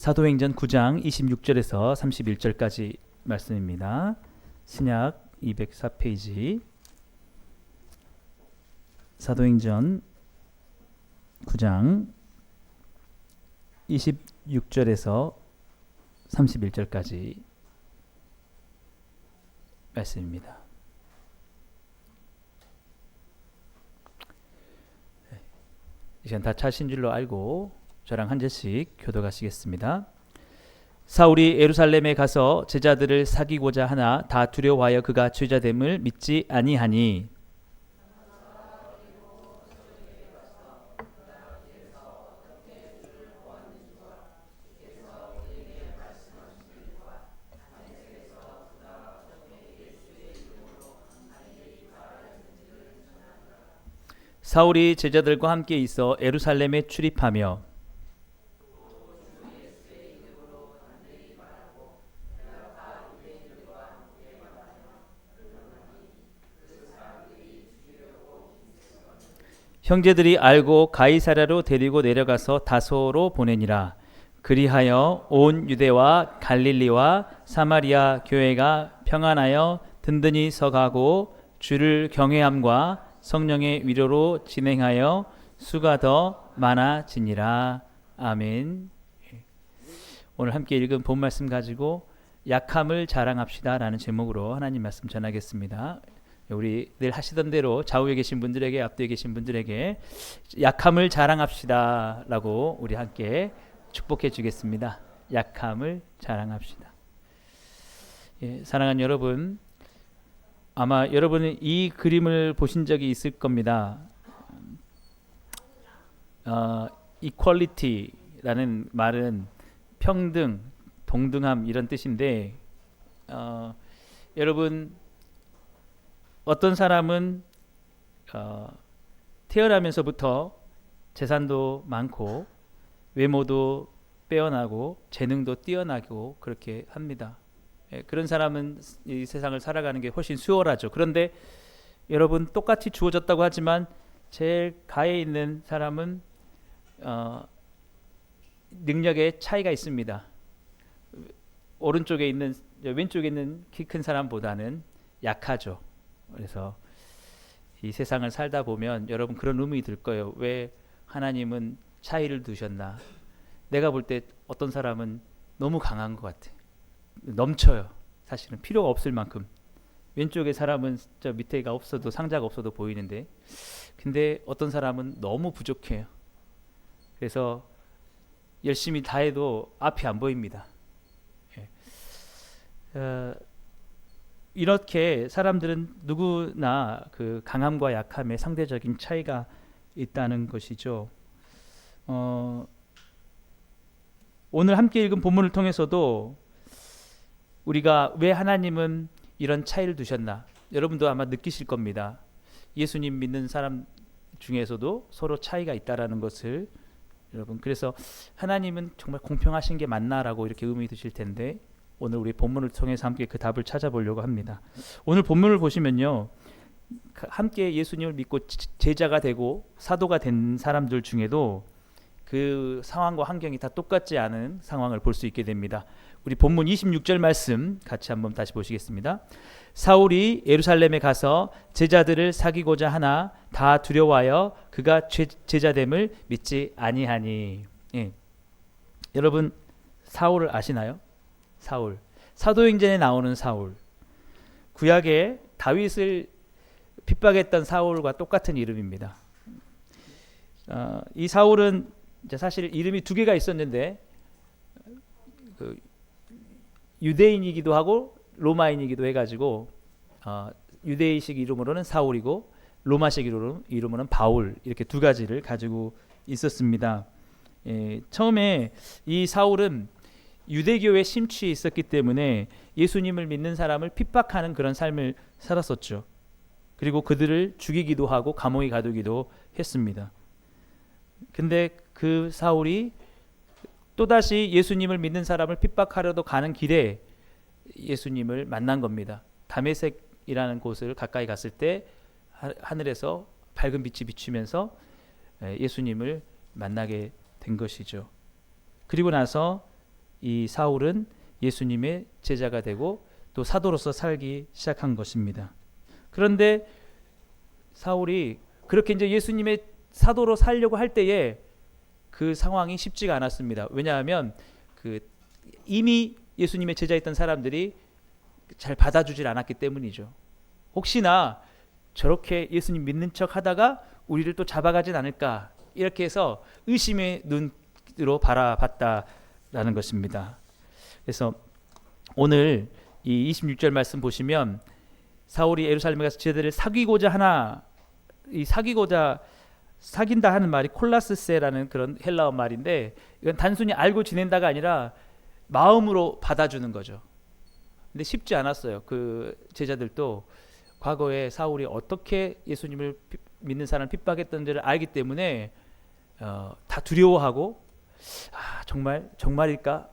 사도행전 9장 26절에서 31절까지 말씀입니다. 신약 204페이지 사도행전 9장 26절에서 31절까지 말씀입니다. 이 시간 다 차신 줄로 알고 저랑 한 절씩 교독하시겠습니다. 사울이 예루살렘에 가서 제자들을 사귀고자 하나 다 두려워하여 그가 죄자됨을 믿지 아니하니 사울이 제자들과 함께 있어 예루살렘에 출입하며 형제들이 알고 가이사랴로 데리고 내려가서 다소로 보내니라. 그리하여 온 유대와 갈릴리와 사마리아 교회가 평안하여 든든히 서가고 주를 경외함과 성령의 위로로 진행하여 수가 더 많아지니라. 아멘. 오늘 함께 읽은 본 말씀 가지고 약함을 자랑합시다 라는 제목으로 하나님 말씀 전하겠습니다. 우리 늘 하시던 대로 좌우에 계신 분들에게 앞뒤에 계신 분들에게 약함을 자랑합시다 라고 우리 함께 축복해 주겠습니다. 약함을 자랑합시다. 사랑하는 여러분, 아마 여러분은 이 그림을 보신 적이 있을 겁니다. equality라는 말은 평등, 동등함 이런 뜻인데 여러분 어떤 사람은 태어나면서부터 재산도 많고 외모도 빼어나고 재능도 뛰어나고 그렇게 합니다. 그런 사람은 이 세상을 살아가는 게 훨씬 수월하죠. 그런데 여러분 똑같이 주어졌다고 하지만 제일 가에 있는 사람은 능력에 차이가 있습니다. 오른쪽에 있는 왼쪽에 있는 키 큰 사람보다는 약하죠. 그래서 이 세상을 살다 보면 여러분 그런 의문이 들 거예요. 왜 하나님은 차이를 두셨나? 내가 볼 때 어떤 사람은 너무 강한 것 같아. 넘쳐요. 사실은 필요가 없을 만큼. 왼쪽에 사람은 저 밑에가 없어도 상자가 없어도 보이는데 근데 어떤 사람은 너무 부족해요. 그래서 열심히 다 해도 앞이 안 보입니다. 이렇게 사람들은 누구나 그 강함과 약함의 상대적인 차이가 있다는 것이죠. 오늘 함께 읽은 본문을 통해서도 우리가 왜 하나님은 이런 차이를 두셨나? 여러분도 아마 느끼실 겁니다. 예수님 믿는 사람 중에서도 서로 차이가 있다라는 것을 여러분 그래서 하나님은 정말 공평하신 게 맞나라고 이렇게 의문이 드실 텐데 오늘 우리 본문을 통해서 함께 그 답을 찾아보려고 합니다. 오늘 본문을 보시면요. 함께 예수님을 믿고 제자가 되고 사도가 된 사람들 중에도 그 상황과 환경이 다 똑같지 않은 상황을 볼 수 있게 됩니다. 우리 본문 26절 말씀 같이 한번 다시 보시겠습니다. 사울이 예루살렘에 가서 제자들을 사귀고자 하나 다 두려워하여 그가 제자됨을 믿지 아니하니. 여러분 사울을 아시나요? 사울. 사도행전에 나오는 사울. 구약에 다윗을 핍박했던 사울과 똑같은 이름입니다. 이 사울은 이제 사실 이름이 두 개가 있었는데 그 유대인이기도 하고 로마인이기도 해가지고 유대인식 이름으로는 사울이고 로마식 이름으로는 바울 이렇게 두 가지를 가지고 있었습니다. 처음에 이 사울은 유대교에 심취해 있었기 때문에 예수님을 믿는 사람을 핍박하는 그런 삶을 살았었죠. 그리고 그들을 죽이기도 하고 감옥에 가두기도 했습니다. 근데 그 사울이 또다시 예수님을 믿는 사람을 핍박하려도 가는 길에 예수님을 만난 겁니다. 다메섹이라는 곳을 가까이 갔을 때 하늘에서 밝은 빛이 비추면서 예수님을 만나게 된 것이죠. 그리고 나서 이 사울은 예수님의 제자가 되고 또 사도로서 살기 시작한 것입니다. 그런데 사울이 그렇게 이제 예수님의 사도로 살려고 할 때에 그 상황이 쉽지가 않았습니다. 왜냐하면 이미 예수님의 제자였던 사람들이 잘 받아주질 않았기 때문이죠. 혹시나 저렇게 예수님 믿는 척 하다가 우리를 또 잡아가진 않을까, 이렇게 해서 의심의 눈으로 바라봤다라는 것입니다. 그래서 오늘 이 26절 말씀 보시면 사울이 예루살렘에 가서 제자들을 사귄다 하는 말이 콜라스세라는 그런 헬라어 말인데, 이건 단순히 알고 지낸다가 아니라 마음으로 받아주는 거죠. 근데 쉽지 않았어요. 그 제자들도 과거에 사울이 어떻게 예수님을 믿는 사람을 핍박했던지를 알기 때문에 다 두려워하고, 정말일까?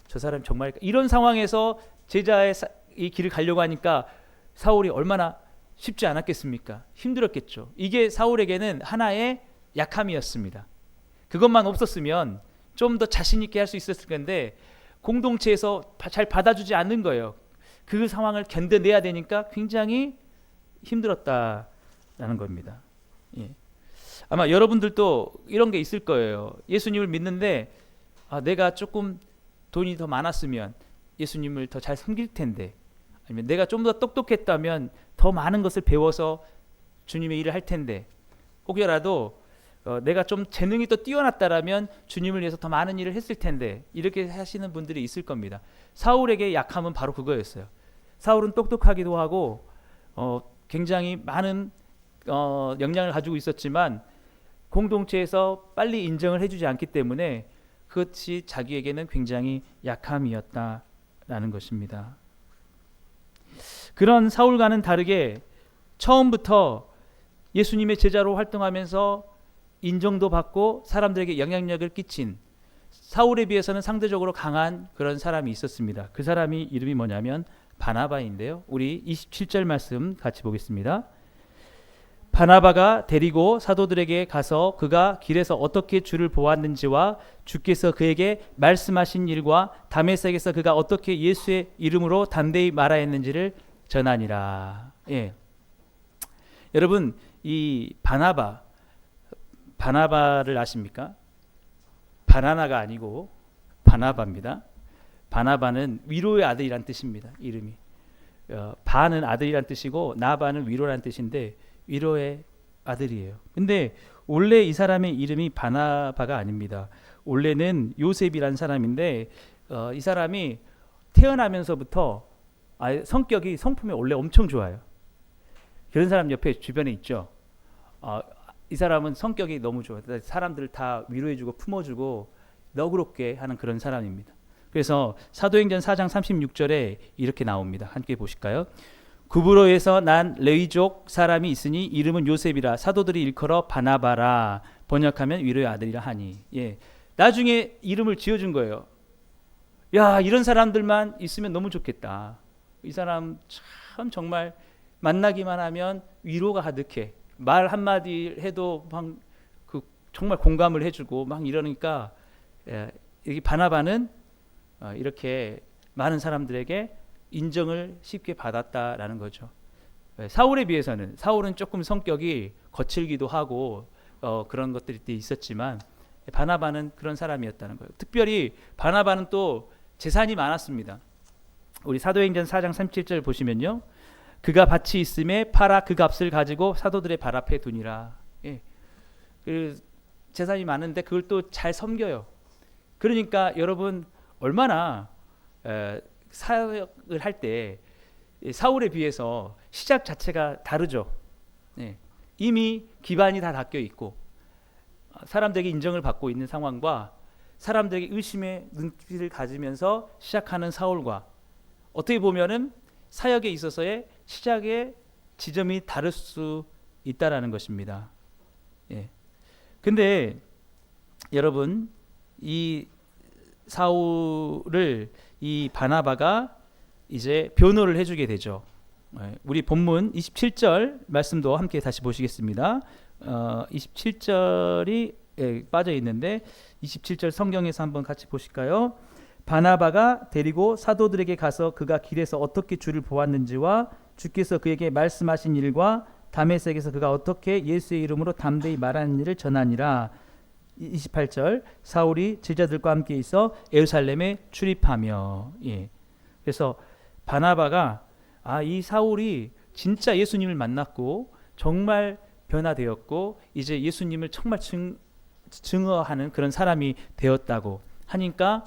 저 사람 정말일까? 이런 상황에서 제자의 이 길을 가려고 하니까 사울이 얼마나 쉽지 않았겠습니까? 힘들었겠죠. 이게 사울에게는 하나의 약함이었습니다. 그것만 없었으면 좀 더 자신 있게 할 수 있었을 건데 공동체에서 잘 받아주지 않는 거예요. 그 상황을 견뎌내야 되니까 굉장히 힘들었다라는 겁니다. 예. 아마 여러분들도 이런 게 있을 거예요. 예수님을 믿는데 내가 조금 돈이 더 많았으면 예수님을 더 잘 섬길 텐데, 아니면 내가 좀 더 똑똑했다면 더 많은 것을 배워서 주님의 일을 할 텐데, 혹여라도 내가 좀 재능이 또 뛰어났다라면 주님을 위해서 더 많은 일을 했을 텐데, 이렇게 하시는 분들이 있을 겁니다. 사울에게 약함은 바로 그거였어요. 사울은 똑똑하기도 하고 굉장히 많은 역량을 가지고 있었지만 공동체에서 빨리 인정을 해주지 않기 때문에 그것이 자기에게는 굉장히 약함이었다라는 것입니다. 그런 사울과는 다르게 처음부터 예수님의 제자로 활동하면서 인정도 받고 사람들에게 영향력을 끼친, 사울에 비해서는 상대적으로 강한 그런 사람이 있었습니다. 그 사람이 이름이 뭐냐면 바나바인데요. 우리 27절 말씀 같이 보겠습니다. 바나바가 데리고 사도들에게 가서 그가 길에서 어떻게 주를 보았는지와 주께서 그에게 말씀하신 일과 다메섹에서 그가 어떻게 예수의 이름으로 담대히 말하였는지를 전하니라. 예. 여러분, 이 바나바를 아십니까? 바나나가 아니고 바나바입니다. 바나바는 위로의 아들이란 뜻입니다. 이름이. 바는 아들이란 뜻이고 나바는 위로란 뜻인데 위로의 아들이에요. 근데 원래 이 사람의 이름이 바나바가 아닙니다. 원래는 요셉이란 사람인데 이 사람이 태어나면서부터 성품이 원래 엄청 좋아요. 그런 사람 옆에 주변에 있죠. 이 사람은 성격이 너무 좋아요. 사람들을 다 위로해주고 품어주고 너그럽게 하는 그런 사람입니다. 그래서 사도행전 4장 36절에 이렇게 나옵니다. 함께 보실까요? 구브로에서 난 레위족 사람이 있으니 이름은 요셉이라 사도들이 일컬어 바나바라, 번역하면 위로의 아들이라 하니. 예. 나중에 이름을 지어준 거예요. 야, 이런 사람들만 있으면 너무 좋겠다. 이 사람 참 정말 만나기만 하면 위로가 가득해. 말 한마디 해도 막 정말 공감을 해주고 막 이러니까, 이 바나바는 이렇게 많은 사람들에게 인정을 쉽게 받았다라는 거죠. 사울에 비해서는, 사울은 조금 성격이 거칠기도 하고 그런 것들이 있었지만 바나바는 그런 사람이었다는 거예요. 특별히 바나바는 또 재산이 많았습니다. 우리 사도행전 4장 37절 보시면요, 그가 밭이 있음에 팔아 그 값을 가지고 사도들의 발 앞에 두니라. 예. 그 재산이 많은데 그걸 또 잘 섬겨요. 그러니까 여러분 얼마나 사역을 할 때 사울에 비해서 시작 자체가 다르죠. 예. 이미 기반이 다 닦여 있고 사람들에게 인정을 받고 있는 상황과 사람들에게 의심의 눈길을 가지면서 시작하는 사울과 어떻게 보면은 사역에 있어서의 시작의 지점이 다를 수 있다라는 것입니다. 예. 근데 여러분, 이 사울을 이 바나바가 이제 변호를 해주게 되죠. 우리 본문 27절 말씀도 함께 다시 보시겠습니다. 27절이 빠져 있는데 27절 성경에서 한번 같이 보실까요? 바나바가 데리고 사도들에게 가서 그가 길에서 어떻게 주를 보았는지와 주께서 그에게 말씀하신 일과 다메섹에서 그가 어떻게 예수의 이름으로 담대히 말하는 일을 전하니라. 28절 사울이 제자들과 함께 있어 예루살렘에 출입하며. 예. 그래서 바나바가 이 사울이 진짜 예수님을 만났고 정말 변화되었고 이제 예수님을 정말 증거하는 그런 사람이 되었다고 하니까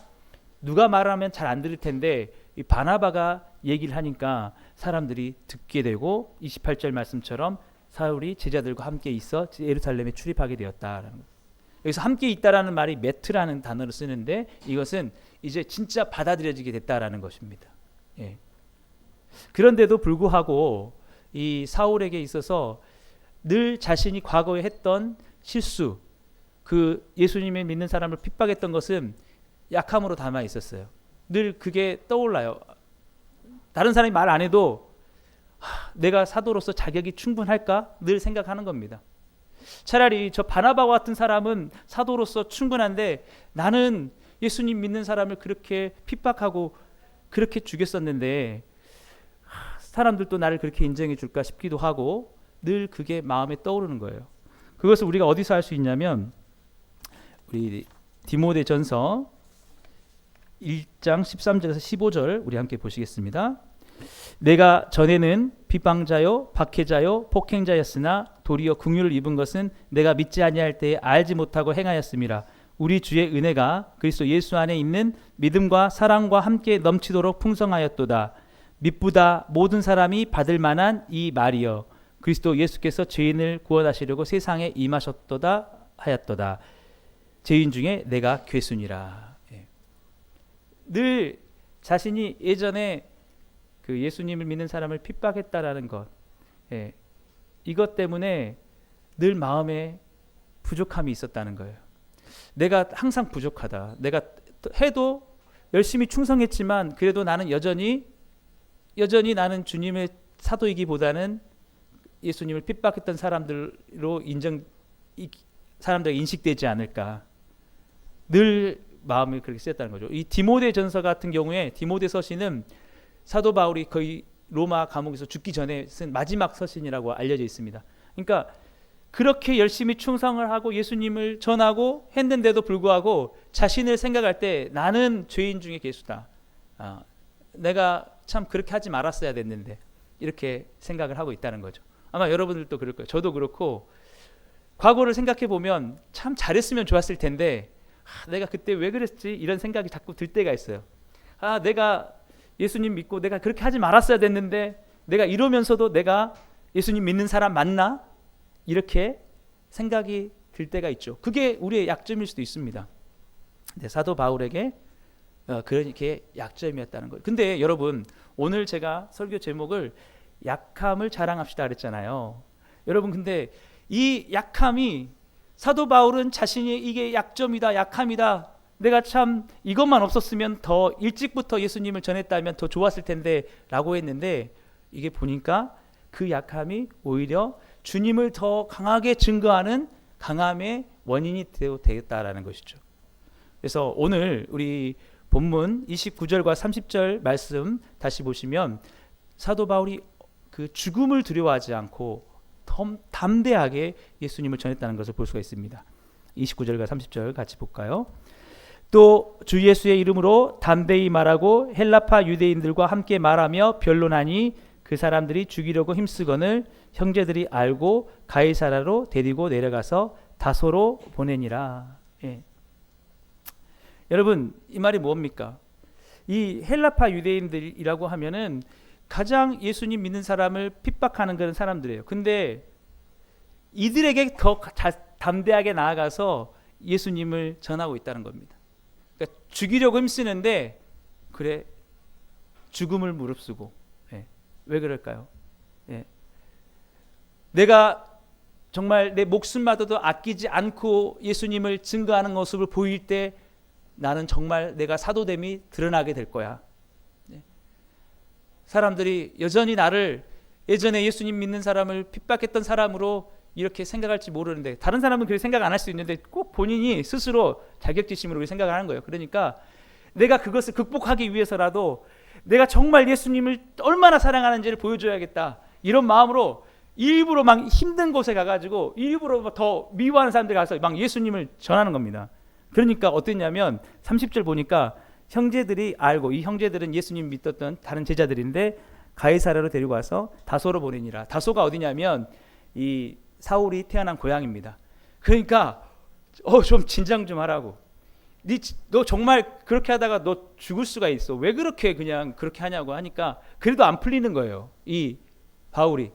누가 말하면 잘 안 들을 텐데 이 바나바가 얘기를 하니까 사람들이 듣게 되고 28절 말씀처럼 사울이 제자들과 함께 있어 예루살렘에 출입하게 되었다라는 것. 여기서 함께 있다라는 말이 메트라는 단어를 쓰는데 이것은 이제 진짜 받아들여지게 됐다라는 것입니다. 예. 그런데도 불구하고 이 사울에게 있어서 늘 자신이 과거에 했던 실수, 그 예수님을 믿는 사람을 핍박했던 것은 약함으로 담아 있었어요. 늘 그게 떠올라요. 다른 사람이 말 안 해도 내가 사도로서 자격이 충분할까? 늘 생각하는 겁니다. 차라리 저 바나바와 같은 사람은 사도로서 충분한데 나는 예수님 믿는 사람을 그렇게 핍박하고 그렇게 죽였었는데 사람들도 나를 그렇게 인정해 줄까 싶기도 하고 늘 그게 마음에 떠오르는 거예요. 그것을 우리가 어디서 할 수 있냐면 우리 디모데전서 1장 13절에서 15절 우리 함께 보시겠습니다. 내가 전에는 비방자요 박해자요 폭행자였으나 도리어 긍휼을 입은 것은 내가 믿지 아니할 때에 알지 못하고 행하였음이라. 우리 주의 은혜가 그리스도 예수 안에 있는 믿음과 사랑과 함께 넘치도록 풍성하였도다. 믿보다 모든 사람이 받을 만한 이 말이여 그리스도 예수께서 죄인을 구원하시려고 세상에 임하셨도다 하였도다. 죄인 중에 내가 괴순이라. 늘 자신이 예전에 그 예수님을 믿는 사람을 핍박했다라는 것, 이것 때문에 늘 마음에 부족함이 있었다는 거예요. 내가 항상 부족하다. 내가 해도 열심히 충성했지만 그래도 나는 여전히 나는 주님의 사도이기보다는 예수님을 핍박했던 사람들로 사람들에게 인식되지 않을까. 늘 마음이 그렇게 쓰였다는 거죠. 이 디모데전서 같은 경우에 디모데 서신은 사도 바울이 거의 로마 감옥에서 죽기 전에 쓴 마지막 서신이라고 알려져 있습니다. 그러니까 그렇게 열심히 충성을 하고 예수님을 전하고 했는데도 불구하고 자신을 생각할 때 나는 죄인 중에 괴수다. 내가 참 그렇게 하지 말았어야 됐는데 이렇게 생각을 하고 있다는 거죠. 아마 여러분들도 그럴 거예요. 저도 그렇고 과거를 생각해 보면 참 잘했으면 좋았을 텐데 내가 그때 왜 그랬지 이런 생각이 자꾸 들 때가 있어요. 내가 예수님 믿고 내가 그렇게 하지 말았어야 됐는데 내가 이러면서도 내가 예수님 믿는 사람 맞나? 이렇게 생각이 들 때가 있죠. 그게 우리의 약점일 수도 있습니다. 사도 바울에게 그렇게 약점이었다는 거예요. 근데 여러분 오늘 제가 설교 제목을 약함을 자랑합시다 그랬잖아요. 여러분 근데 이 약함이 사도 바울은 자신이 이게 약점이다 약함이다 내가 참 이것만 없었으면 더 일찍부터 예수님을 전했다면 더 좋았을 텐데 라고 했는데 이게 보니까 그 약함이 오히려 주님을 더 강하게 증거하는 강함의 원인이 되었다라는 것이죠. 그래서 오늘 우리 본문 29절과 30절 말씀 다시 보시면 사도 바울이 그 죽음을 두려워하지 않고 담대하게 예수님을 전했다는 것을 볼 수가 있습니다. 29절과 30절 같이 볼까요? 또 주 예수의 이름으로 담대히 말하고 헬라파 유대인들과 함께 말하며 변론하니 그 사람들이 죽이려고 힘쓰거늘 형제들이 알고 가이사라로 데리고 내려가서 다소로 보내니라. 여러분 이 말이 뭡니까? 이 헬라파 유대인들이라고 하면은 가장 예수님 믿는 사람을 핍박하는 그런 사람들이에요. 근데 이들에게 더 담대하게 나아가서 예수님을 전하고 있다는 겁니다. 그러니까 죽이려고 힘쓰는데 그래 죽음을 무릅쓰고. 왜 그럴까요? 내가 정말 내 목숨마저도 아끼지 않고 예수님을 증거하는 모습을 보일 때 나는 정말 내가 사도됨이 드러나게 될 거야. 사람들이 여전히 나를 예전에 예수님 믿는 사람을 핍박했던 사람으로 이렇게 생각할지 모르는데 다른 사람은 그렇게 생각 안 할 수 있는데 꼭 본인이 스스로 자격지심으로 생각을 하는 거예요. 그러니까 내가 그것을 극복하기 위해서라도 내가 정말 예수님을 얼마나 사랑하는지를 보여줘야겠다. 이런 마음으로 일부러 막 힘든 곳에 가가지고 일부러 더 미워하는 사람들 가서 막 예수님을 전하는 겁니다. 그러니까 어땠냐면 30절 보니까 형제들이 알고, 이 형제들은 예수님 믿었던 다른 제자들인데 가이사랴로 데리고 와서 다소로 보내니라. 다소가 어디냐면 이 사울이 태어난 고향입니다. 그러니까 좀 진정 좀 하라고. 너 정말 그렇게 하다가 너 죽을 수가 있어. 왜 그렇게 그냥 그렇게 하냐고 하니까 그래도 안 풀리는 거예요. 이 바울이.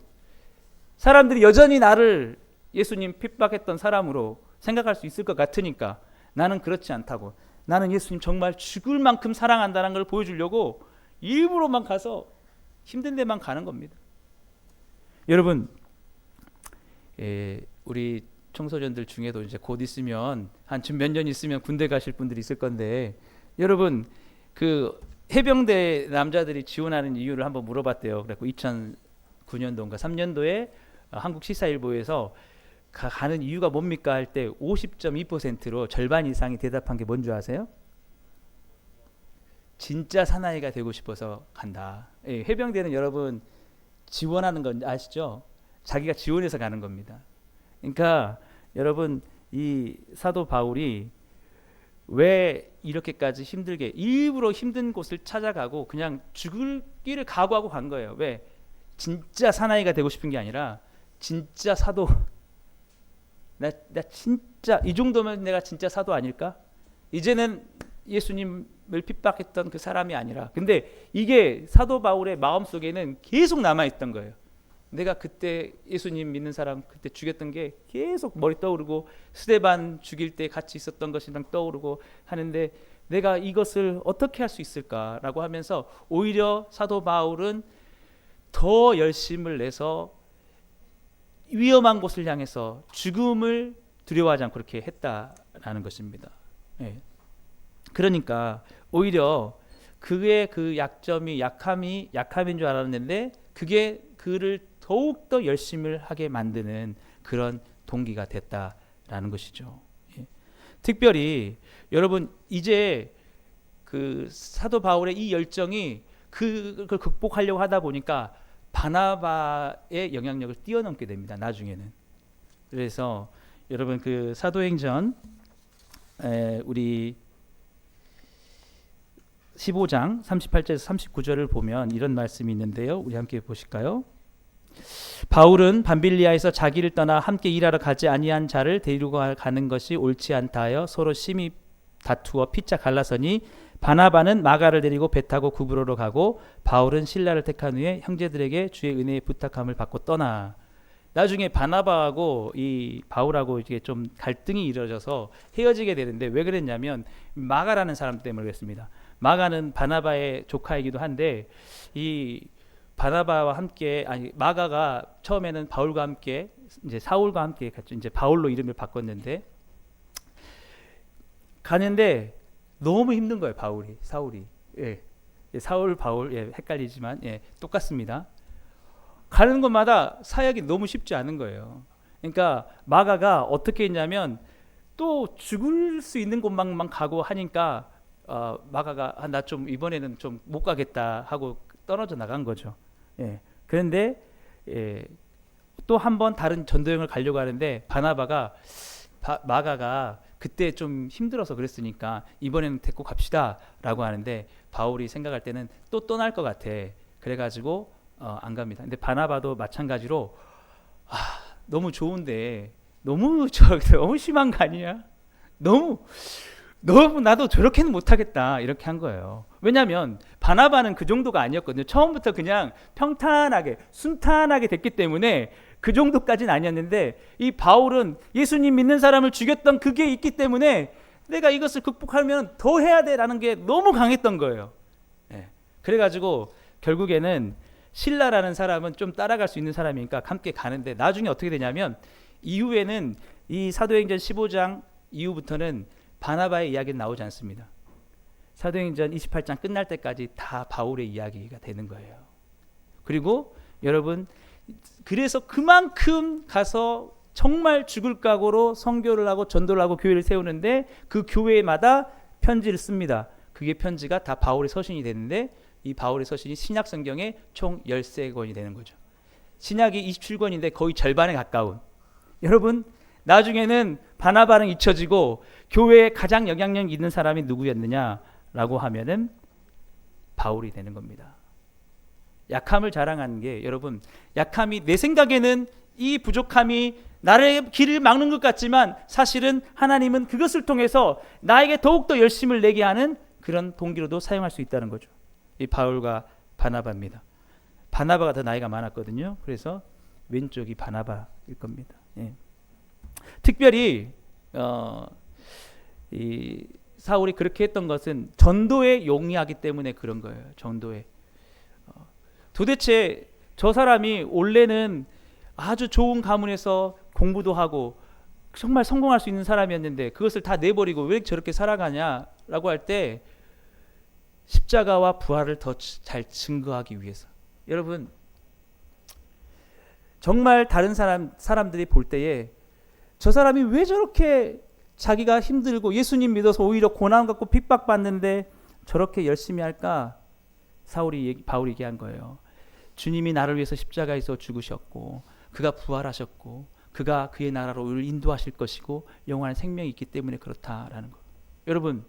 사람들이 여전히 나를 예수님 핍박했던 사람으로 생각할 수 있을 것 같으니까 나는 그렇지 않다고. 나는 예수님 정말 죽을 만큼 사랑한다는 걸 보여주려고 일부러만 가서 힘든 데만 가는 겁니다. 여러분, 우리 청소년들 중에도 이제 곧 있으면 한 몇 년 있으면 군대 가실 분들이 있을 건데, 여러분 그 해병대 남자들이 지원하는 이유를 한번 물어봤대요. 그래서 2009년도인가 3년도에 한국 시사일보에서 가는 이유가 뭡니까 할 때 50.2%로 절반 이상이 대답한 게 뭔지 아세요? 진짜 사나이가 되고 싶어서 간다. 해병대는 여러분 지원하는 건 아시죠? 자기가 지원해서 가는 겁니다. 그러니까 여러분, 이 사도 바울이 왜 이렇게까지 힘들게 일부러 힘든 곳을 찾아가고 그냥 죽을 길을 각오하고 간 거예요. 왜? 진짜 사나이가 되고 싶은 게 아니라 진짜 사도, 나 진짜 이 정도면 내가 진짜 사도 아닐까? 이제는 예수님을 핍박했던 그 사람이 아니라. 근데 이게 사도 바울의 마음속에는 계속 남아있던 거예요. 내가 그때 예수님 믿는 사람 그때 죽였던 게 계속 머리 떠오르고, 스데반 죽일 때 같이 있었던 것이랑 떠오르고 하는데 내가 이것을 어떻게 할 수 있을까라고 하면서 오히려 사도 바울은 더 열심을 내서 위험한 곳을 향해서 죽음을 두려워하지 않고 그렇게 했다라는 것입니다. 그러니까 오히려 그의 그 약점이 약함인 줄 알았는데 그게 그를 더욱더 열심을 하게 만드는 그런 동기가 됐다라는 것이죠. 특별히 여러분, 이제 그 사도 바울의 이 열정이 그걸 극복하려고 하다 보니까 바나바의 영향력을 뛰어넘게 됩니다. 나중에는. 그래서 여러분 그 사도행전 우리 15장 38절에서 39절을 보면 이런 말씀이 있는데요. 우리 함께 보실까요? 바울은 밤빌리아에서 자기를 떠나 함께 일하러 가지 아니한 자를 데리고 가는 것이 옳지 않다 하여 서로 심히 다투어 피차 갈라서니 바나바는 마가를 데리고 배 타고 구브로로 가고 바울은 실라를 택한 후에 형제들에게 주의 은혜의 부탁함을 받고 떠나. 나중에 바나바하고 이 바울하고 이게 좀 갈등이 이루어져서 헤어지게 되는데 왜 그랬냐면 마가라는 사람 때문에 그랬습니다. 마가는 바나바의 조카이기도 한데 이 바나바와 함께, 마가가 처음에는 바울과 함께 이제 사울과 함께 갔죠. 이제 바울로 이름을 바꿨는데 가는데 너무 힘든 거예요. 사울이. 사울 바울 헷갈리지만 똑같습니다. 가는 곳마다 사역이 너무 쉽지 않은 거예요. 그러니까 마가가 어떻게 했냐면 또 죽을 수 있는 곳만 가고 하니까 마가가 나 좀 이번에는 좀 못 가겠다 하고 떨어져 나간 거죠. 그런데 또 한 번 다른 전도여행을 가려고 하는데 바나바가 마가가 그때 좀 힘들어서 그랬으니까 이번에는 데리고 갑시다 라고 하는데 바울이 생각할 때는 또 떠날 것 같아. 그래가지고 안 갑니다. 근데 바나바도 마찬가지로 너무 좋은데 너무 심한 거 아니냐? 너무 나도 저렇게는 못하겠다 이렇게 한 거예요. 왜냐하면 바나바는 그 정도가 아니었거든요. 처음부터 그냥 평탄하게 순탄하게 됐기 때문에 그 정도까지는 아니었는데 이 바울은 예수님 믿는 사람을 죽였던 그게 있기 때문에 내가 이것을 극복하면 더 해야 돼라는 게 너무 강했던 거예요. 그래가지고 결국에는 실라라는 사람은 좀 따라갈 수 있는 사람이니까 함께 가는데 나중에 어떻게 되냐면 이후에는 이 사도행전 15장 이후부터는 바나바의 이야기는 나오지 않습니다. 사도행전 28장 끝날 때까지 다 바울의 이야기가 되는 거예요. 그리고 여러분, 그래서 그만큼 가서 정말 죽을 각오로 선교를 하고 전도를 하고 교회를 세우는데 그 교회마다 편지를 씁니다. 그게 편지가 다 바울의 서신이 되는데 이 바울의 서신이 신약 성경의 총 13권이 되는 거죠. 신약이 27권인데 거의 절반에 가까운. 여러분 나중에는 바나바는 잊혀지고 교회에 가장 영향력 있는 사람이 누구였느냐라고 하면은 바울이 되는 겁니다. 약함을 자랑하는 게 여러분 약함이 내 생각에는 이 부족함이 나의 길을 막는 것 같지만 사실은 하나님은 그것을 통해서 나에게 더욱더 열심을 내게 하는 그런 동기로도 사용할 수 있다는 거죠. 이 바울과 바나바입니다. 바나바가 더 나이가 많았거든요. 그래서 왼쪽이 바나바일 겁니다. 예. 특별히 이 사울이 그렇게 했던 것은 전도에 용이하기 때문에 그런 거예요. 전도에. 도대체 저 사람이 원래는 아주 좋은 가문에서 공부도 하고 정말 성공할 수 있는 사람이었는데 그것을 다 내버리고 왜 저렇게 살아가냐라고 할 때 십자가와 부활을 더 잘 증거하기 위해서. 여러분 정말 다른 사람들이 볼 때에 저 사람이 왜 저렇게 자기가 힘들고 예수님 믿어서 오히려 고난 갖고 핍박받는데 저렇게 열심히 할까? 바울이 얘기한 거예요. 주님이 나를 위해서 십자가에서 죽으셨고 그가 부활하셨고 그가 그의 나라로 우리를 인도하실 것이고 영원한 생명이 있기 때문에 그렇다라는 거. 여러분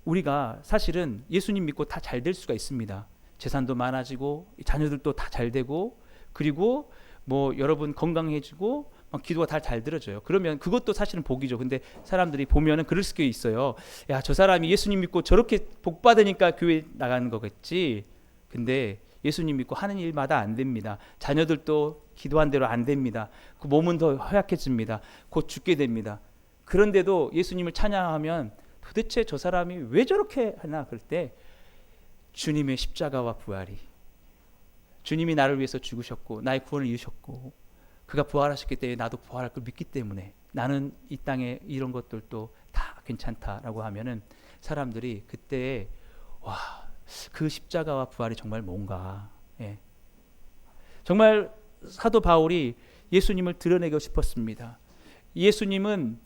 우리가 사실은 예수님 믿고 다 잘 될 수가 있습니다. 재산도 많아지고 자녀들도 다 잘 되고 그리고 뭐 여러분 건강해지고 기도가 다 잘 들어져요. 그러면 그것도 사실은 복이죠. 근데 사람들이 보면은 그럴 수도 있어요. 야, 저 사람이 예수님 믿고 저렇게 복 받으니까 교회 나가는 거겠지. 근데 예수님 믿고 하는 일마다 안 됩니다. 자녀들도 기도한 대로 안 됩니다. 그 몸은 더 허약해집니다. 곧 죽게 됩니다. 그런데도 예수님을 찬양하면 도대체 저 사람이 왜 저렇게 하나 그럴 때 주님의 십자가와 부활이 주님이 나를 위해서 죽으셨고 나의 구원을 이루셨고 그가 부활하셨기 때문에 나도 부활할 걸 믿기 때문에 나는 이 땅에 이런 것들도 다 괜찮다라고 하면은 사람들이 그때 와, 그 십자가와 부활이 정말 뭔가. 예. 정말 사도 바울이 예수님을 드러내고 싶었습니다. 예수님은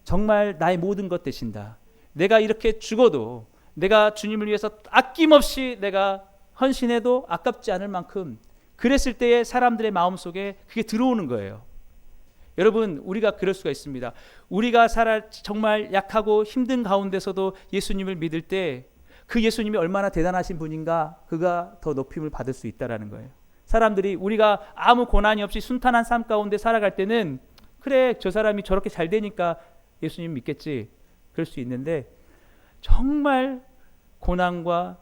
정말 나의 모든 것 되신다. 내가 이렇게 죽어도 내가 주님을 위해서 아낌없이 내가 헌신해도 아깝지 않을 만큼 그랬을 때에 사람들의 마음속에 그게 들어오는 거예요. 여러분 우리가 그럴 수가 있습니다. 우리가 정말 약하고 힘든 가운데서도 예수님을 믿을 때 그 예수님이 얼마나 대단하신 분인가 그가 더 높임을 받을 수 있다는 거예요. 사람들이 우리가 아무 고난이 없이 순탄한 삶 가운데 살아갈 때는 그래 저 사람이 저렇게 잘 되니까 예수님 믿겠지 그럴 수 있는데 정말 고난과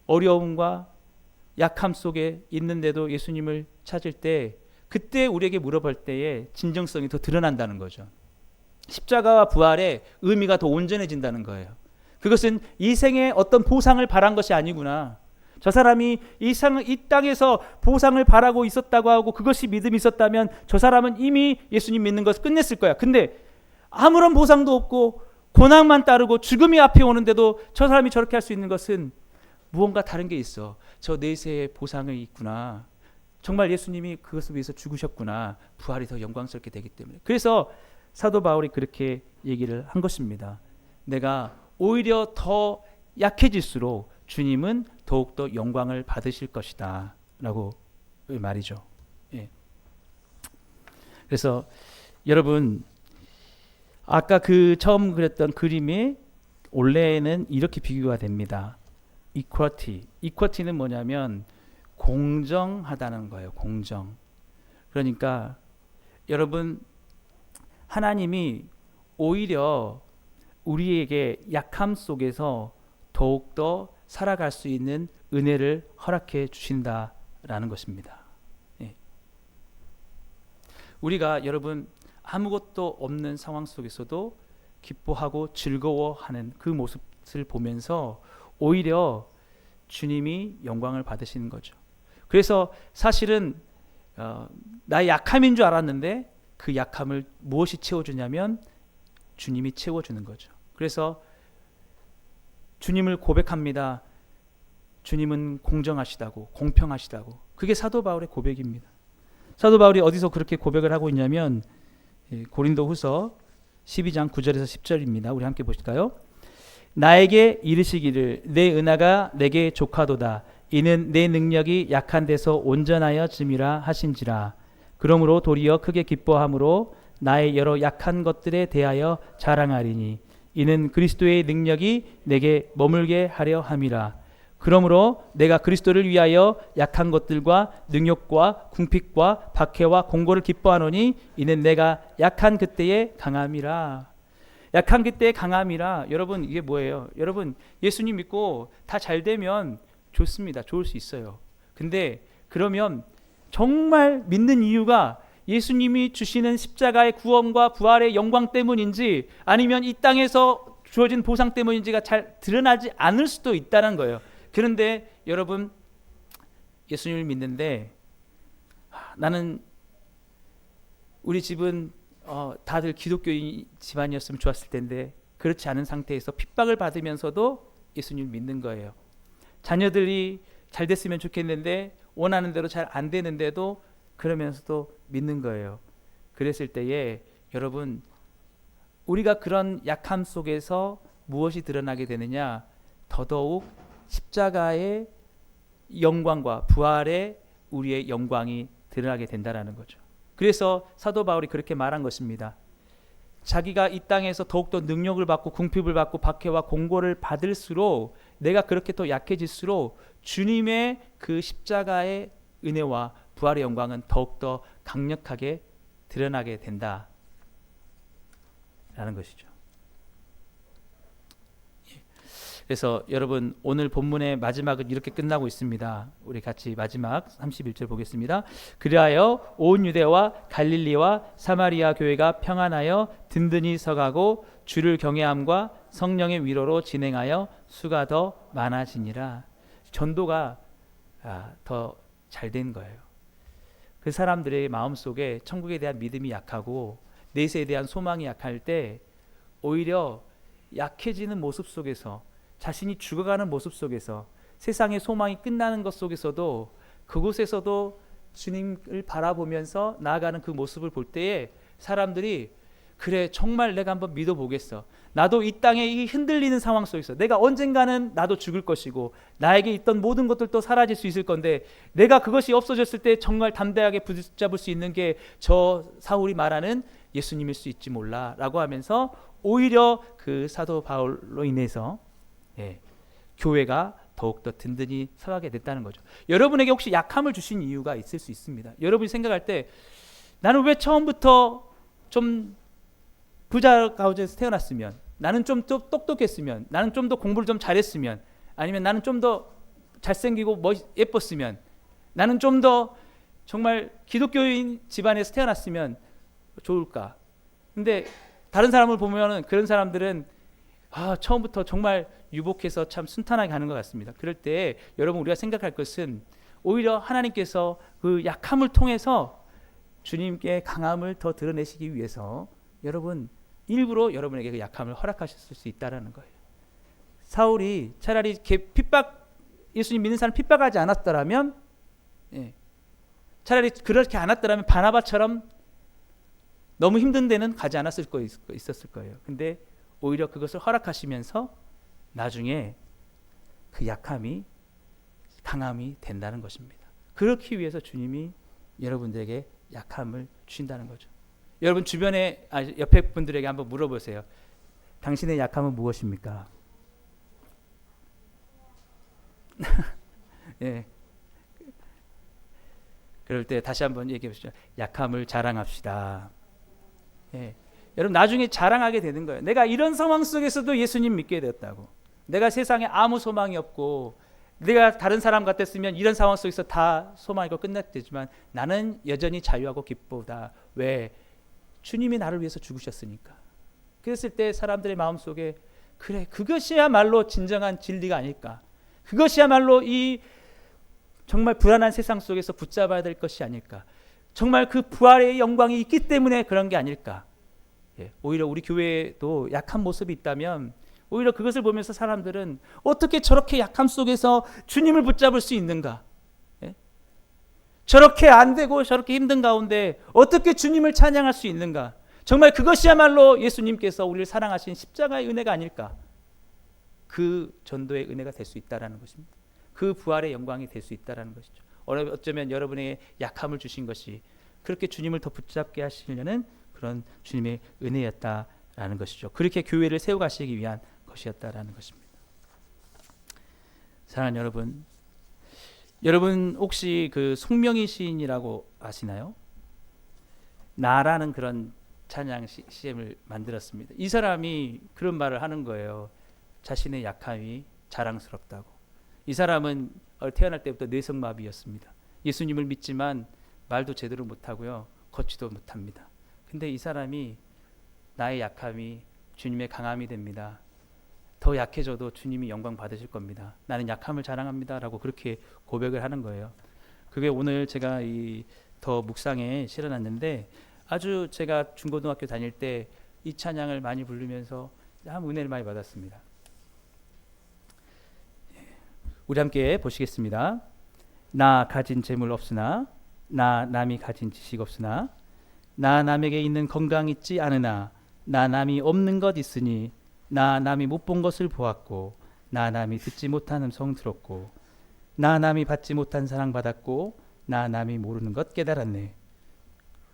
어려움과 약함 속에 있는데도 예수님을 찾을 때 그때 우리에게 물어볼 때에 진정성이 더 드러난다는 거죠. 십자가와 부활의 의미가 더 온전해진다는 거예요. 그것은 이 생에 어떤 보상을 바란 것이 아니구나. 저 사람이 이 땅에서 보상을 바라고 있었다고 하고 그것이 믿음이 있었다면 저 사람은 이미 예수님 믿는 것을 끝냈을 거야. 근데 아무런 보상도 없고 고난만 따르고 죽음이 앞에 오는데도 저 사람이 저렇게 할 수 있는 것은 무언가 다른 게 있어. 저 내세의 보상이 있구나. 정말 예수님이 그것을 위해서 죽으셨구나. 부활이 더 영광스럽게 되기 때문에. 그래서 사도 바울이 그렇게 얘기를 한 것입니다. 내가 오히려 더 약해질수록 주님은 더욱더 영광을 받으실 것이다 라고 말이죠. 예. 그래서 여러분 아까 그 처음 그렸던 그림이 원래는 이렇게 비교가 됩니다. 이퀄리티는 뭐냐면 공정하다는 거예요. 공정. 그러니까 여러분 하나님이 오히려 우리에게 약함 속에서 더욱더 살아갈 수 있는 은혜를 허락해 주신다라는 것입니다. 예. 우리가 여러분 아무것도 없는 상황 속에서도 기뻐하고 즐거워하는 그 모습을 보면서 오히려 주님이 영광을 받으시는 거죠. 그래서 사실은 나의 약함인 줄 알았는데 그 약함을 무엇이 채워주냐면 주님이 채워주는 거죠. 그래서 주님을 고백합니다. 주님은 공정하시다고, 공평하시다고. 그게 사도 바울의 고백입니다. 사도 바울이 어디서 그렇게 고백을 하고 있냐면 고린도후서 12장 9절에서 10절입니다. 우리 함께 보실까요? 나에게 이르시기를 내 은혜가 내게 족하도다. 이는 내 능력이 약한 데서 온전하여 짐이라 하신지라. 그러므로 도리어 크게 기뻐함으로 나의 여러 약한 것들에 대하여 자랑하리니 이는 그리스도의 능력이 내게 머물게 하려 함이라. 그러므로 내가 그리스도를 위하여 약한 것들과 능욕과 궁핍과 박해와 공고를 기뻐하노니 이는 내가 약한 그때의 강함이라. 약한 그때의 강함이라. 여러분 이게 뭐예요? 여러분 예수님 믿고 다 잘 되면 좋습니다. 좋을 수 있어요. 근데 그러면 정말 믿는 이유가 예수님이 주시는 십자가의 구원과 부활의 영광 때문인지 아니면 이 땅에서 주어진 보상 때문인지가 잘 드러나지 않을 수도 있다는 거예요. 그런데 여러분 예수님을 믿는데 나는 우리 집은 다들 기독교인 집안이었으면 좋았을 텐데 그렇지 않은 상태에서 핍박을 받으면서도 예수님을 믿는 거예요. 자녀들이 잘 됐으면 좋겠는데 원하는 대로 잘 안 되는데도 그러면서도 믿는 거예요. 그랬을 때에 여러분 우리가 그런 약함 속에서 무엇이 드러나게 되느냐? 더더욱 십자가의 영광과 부활의 우리의 영광이 드러나게 된다는 거죠. 그래서 사도 바울이 그렇게 말한 것입니다. 자기가 이 땅에서 더욱더 능력을 받고 궁핍을 받고 박해와 공고를 받을수록 내가 그렇게 더 약해질수록 주님의 그 십자가의 은혜와 부활의 영광은 더욱더 강력하게 드러나게 된다라는 것이죠. 그래서 여러분 오늘 본문의 마지막은 이렇게 끝나고 있습니다. 우리 같이 마지막 31절 보겠습니다. 그리하여 온 유대와 갈릴리와 사마리아 교회가 평안하여 든든히 서가고 주를 경외함과 성령의 위로로 진행하여 수가 더 많아지니라. 전도가 더 잘 된 거예요. 그 사람들의 마음속에 천국에 대한 믿음이 약하고 내세에 대한 소망이 약할 때 오히려 약해지는 모습 속에서 자신이 죽어가는 모습 속에서 세상의 소망이 끝나는 것 속에서도 그곳에서도 주님을 바라보면서 나아가는 그 모습을 볼 때에 사람들이 그래 정말 내가 한번 믿어보겠어. 나도 이 땅에 이 흔들리는 상황 속에서 내가 언젠가는 나도 죽을 것이고 나에게 있던 모든 것들도 사라질 수 있을 건데 내가 그것이 없어졌을 때 정말 담대하게 붙잡을 수 있는 게 저 사울이 말하는 예수님일 수 있지 몰라 라고 하면서 오히려 그 사도 바울로 인해서 교회가 더욱더 든든히 서가게 됐다는 거죠. 여러분에게 혹시 약함을 주신 이유가 있을 수 있습니다. 여러분이 생각할 때 나는 왜 처음부터 좀 부자 가정에서 태어났으면, 나는 좀 똑똑했으면, 나는 좀 더 공부를 좀 잘했으면, 아니면 나는 좀 더 잘생기고 예뻤으면, 나는 좀 더 정말 기독교인 집안에서 태어났으면 좋을까. 근데 다른 사람을 보면 그런 사람들은 처음부터 정말 유복해서 참 순탄하게 가는 것 같습니다. 그럴 때 여러분 우리가 생각할 것은 오히려 하나님께서 그 약함을 통해서 주님께 강함을 더 드러내시기 위해서 여러분 일부러 여러분에게 그 약함을 허락하셨을 수 있다는 거예요. 사울이 차라리 예수님 믿는 사람 핍박하지 않았더라면 차라리 그렇게 않았더라면 바나바처럼 너무 힘든 데는 가지 않았을 거 있었을 거예요. 근데 오히려 그것을 허락하시면서 나중에 그 약함이 강함이 된다는 것입니다. 그렇기 위해서 주님이 여러분들에게 약함을 주신다는 거죠. 여러분 주변에 옆에 분들에게 한번 물어보세요. 당신의 약함은 무엇입니까? 예. 그럴 때 다시 한번 얘기해 보시죠. 약함을 자랑합시다. 예. 여러분 나중에 자랑하게 되는 거예요. 내가 이런 상황 속에서도 예수님 믿게 되었다고. 내가 세상에 아무 소망이 없고 내가 다른 사람 같았으면 이런 상황 속에서 다 소망이고 끝났겠지만 나는 여전히 자유하고 기쁘다. 왜? 주님이 나를 위해서 죽으셨으니까. 그랬을 때 사람들의 마음속에 그래 그것이야말로 진정한 진리가 아닐까. 그것이야말로 이 정말 불안한 세상 속에서 붙잡아야 될 것이 아닐까. 정말 그 부활의 영광이 있기 때문에 그런 게 아닐까. 오히려 우리 교회에도 약한 모습이 있다면 오히려 그것을 보면서 사람들은 어떻게 저렇게 약함 속에서 주님을 붙잡을 수 있는가. 저렇게 안 되고 저렇게 힘든 가운데 어떻게 주님을 찬양할 수 있는가. 정말 그것이야말로 예수님께서 우리를 사랑하신 십자가의 은혜가 아닐까. 그 전도의 은혜가 될 수 있다라는 것입니다. 그 부활의 영광이 될 수 있다라는 것이죠. 어쩌면 여러분에게 약함을 주신 것이 그렇게 주님을 더 붙잡게 하시려는 그런 주님의 은혜였다라는 것이죠. 그렇게 교회를 세워가시기 위한 것이었다라는 것입니다. 사랑하는 여러분 혹시 그 송명희 시인이라고 아시나요? 나라는 그런 찬양 CM을 만들었습니다. 이 사람이 그런 말을 하는 거예요. 자신의 약함이 자랑스럽다고. 이 사람은 태어날 때부터 뇌성마비였습니다. 예수님을 믿지만 말도 제대로 못하고요, 걷지도 못합니다. 근데 이 사람이 나의 약함이 주님의 강함이 됩니다. 더 약해져도 주님이 영광 받으실 겁니다. 나는 약함을 자랑합니다 라고 그렇게 고백을 하는 거예요. 그게 오늘 제가 이 더 묵상에 실어놨는데, 아주 제가 중고등학교 다닐 때 이 찬양을 많이 부르면서 참 은혜를 많이 받았습니다. 우리 함께 보시겠습니다. 나 가진 재물 없으나, 나 남이 가진 지식 없으나, 나 남에게 있는 건강 있지 않으나, 나 남이 없는 것 있으니, 나 남이 못 본 것을 보았고, 나 남이 듣지 못한 음성 들었고, 나 남이 받지 못한 사랑 받았고, 나 남이 모르는 것 깨달았네.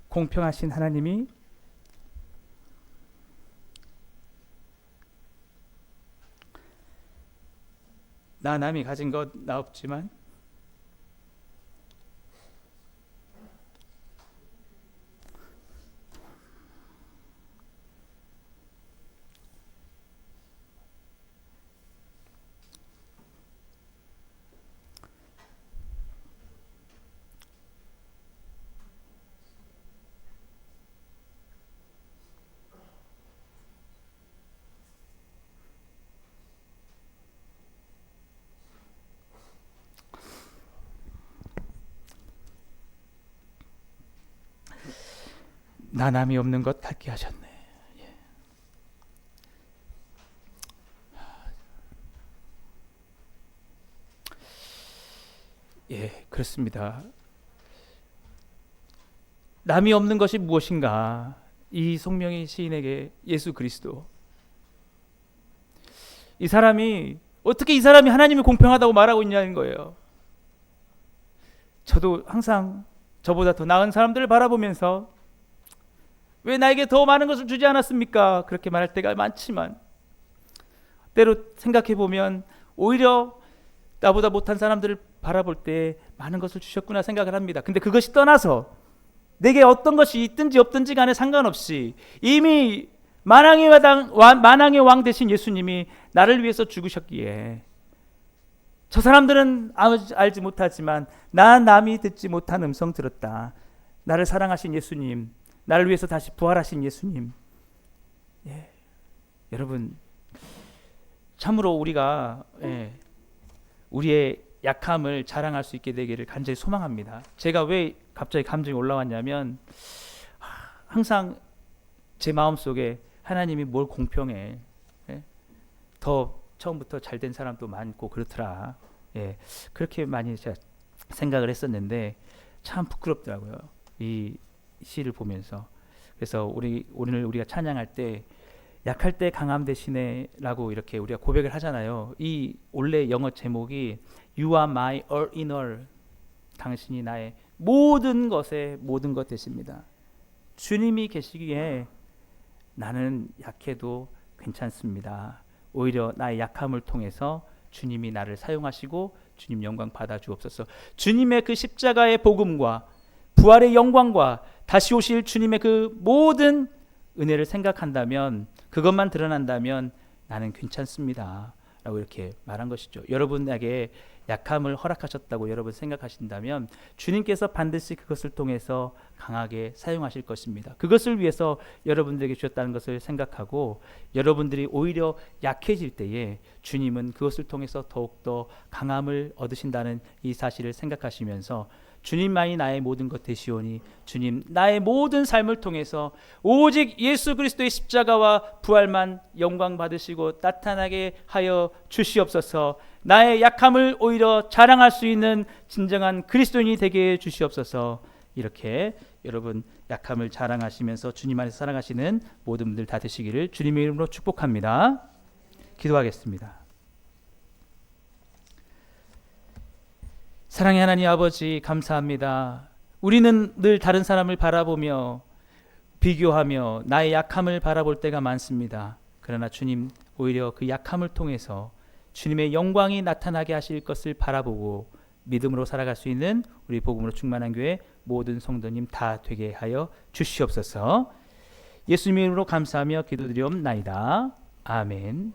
공평하신 하나님이 나 남이 가진 것 나 없지만 나 남이 없는 것 같게 하셨네. 예, 그렇습니다. 남이 없는 것이 무엇인가? 이 송명희 시인에게 예수 그리스도. 이 사람이 어떻게 이 사람이 하나님이 공평하다고 말하고 있냐는 거예요. 저도 항상 저보다 더 나은 사람들을 바라보면서 왜 나에게 더 많은 것을 주지 않았습니까? 그렇게 말할 때가 많지만, 때로 생각해 보면 오히려 나보다 못한 사람들을 바라볼 때 많은 것을 주셨구나 생각을 합니다. 근데 그것이 떠나서 내게 어떤 것이 있든지 없든지 간에 상관없이 이미 만왕의 왕 되신 예수님이 나를 위해서 죽으셨기에, 저 사람들은 알지 못하지만 나 남이 듣지 못한 음성 들었다. 나를 사랑하신 예수님, 나를 위해서 다시 부활하신 예수님. 예. 여러분, 참으로 우리가 우리의 약함을 자랑할 수 있게 되기를 간절히 소망합니다. 제가 왜 갑자기 감정이 올라왔냐면, 항상 제 마음속에 하나님이 뭘 공평해, 더 처음부터 잘된 사람도 많고 그렇더라, 그렇게 많이 제가 생각을 했었는데 참 부끄럽더라고요, 이 시를 보면서. 그래서 오늘 우리가 찬양할 때 약할 때 강함 대신에 라고 이렇게 우리가 고백을 하잖아요. 이 원래 영어 제목이 You are my all in all, 당신이 나의 모든 것의 모든 것 되십니다. 주님이 계시기에 나는 약해도 괜찮습니다. 오히려 나의 약함을 통해서 주님이 나를 사용하시고 주님 영광 받아 주옵소서. 주님의 그 십자가의 복음과 부활의 영광과 다시 오실 주님의 그 모든 은혜를 생각한다면, 그것만 드러난다면 나는 괜찮습니다 라고 이렇게 말한 것이죠. 여러분에게 약함을 허락하셨다고 여러분 생각하신다면 주님께서 반드시 그것을 통해서 강하게 사용하실 것입니다. 그것을 위해서 여러분들에게 주셨다는 것을 생각하고, 여러분들이 오히려 약해질 때에 주님은 그것을 통해서 더욱더 강함을 얻으신다는 이 사실을 생각하시면서, 주님만이 나의 모든 것 되시오니 주님 나의 모든 삶을 통해서 오직 예수 그리스도의 십자가와 부활만 영광 받으시고 나타나게 하여 주시옵소서. 나의 약함을 오히려 자랑할 수 있는 진정한 그리스도인이 되게 해 주시옵소서. 이렇게 여러분 약함을 자랑하시면서 주님 안에서 살아가시는 모든 분들 다 되시기를 주님의 이름으로 축복합니다. 기도하겠습니다. 사랑의 하나님 아버지 감사합니다. 우리는 늘 다른 사람을 바라보며 비교하며 나의 약함을 바라볼 때가 많습니다. 그러나 주님 오히려 그 약함을 통해서 주님의 영광이 나타나게 하실 것을 바라보고 믿음으로 살아갈 수 있는 우리 복음으로 충만한 교회 모든 성도님 다 되게 하여 주시옵소서. 예수님 이름으로 감사하며 기도드리옵나이다. 아멘.